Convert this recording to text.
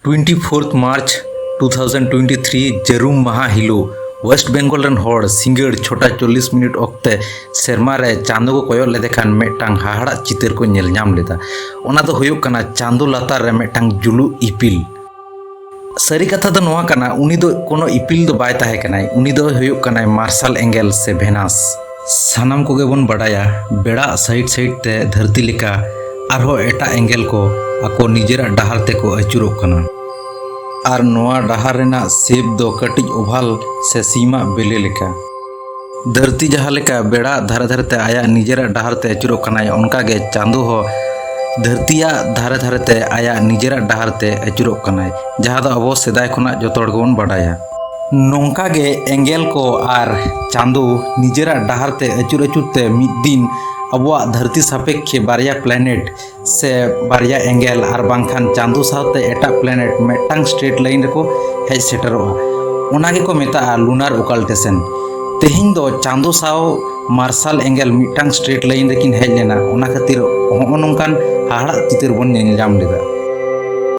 24 मार्च 2023 जरूम माह हिलो waste Bengal run horror सिंगड़ छोटा 40 मिनट ऑक्ते सेरमा रे चांदो को कोयो लेदे खान मेटांग हाहाड़ा चितर को नेल नाम लेदा ओना दो हुयुक कना चांदो लातार रे मेटांग जुलु इपिल सरी कथा दो नोआ कना उनी दो कोनो इपिल दो बाय ताहे कनाय उनी दो हुयुक कनाय मार्शल एंगल से भेनास सानाम कोगे बन बडाया बेड़ा साइड साइड ते धरती लेका आरो एटा एंगल को आको निजेरा डहार ते को अचुरो कना आर नोआ डहार रेना सेप दो कटिज ओभाल से सीमा बेले लेका धरती जहाँ लेका बेड़ा धारे धारे ते आया निजेरा डहार ते अचुरो कनाय उनका गे चांदो हो धरतिया धारे धारे ते आया निजेरा डहार ते अचुरो कनाय जहाँ दो अबो सेदाय खुना जोतोड़ गवन बडाया नोंका गे एंगल को आर चांदो निजेरा डहार ते अचुर अचुर ते मिद दिन अबुआ धरती सापेक्षे बारिया प्लैनेट से बारिया एंगल आर बांखान चांदो साथे एटा प्लैनेट मेटांग स्ट्रेट लाइन रे को हेज सेटरोआ ओना गे को मेता लूनार ओकाल्टेशन तेहिं दो चांदो साव मार्शल एंगल मिटांग स्ट्रेट लाइन रेकिन हेज लेना ओना खातिर हो नोंकान हाहाड़ा चितर बन नेल जाम लेदा।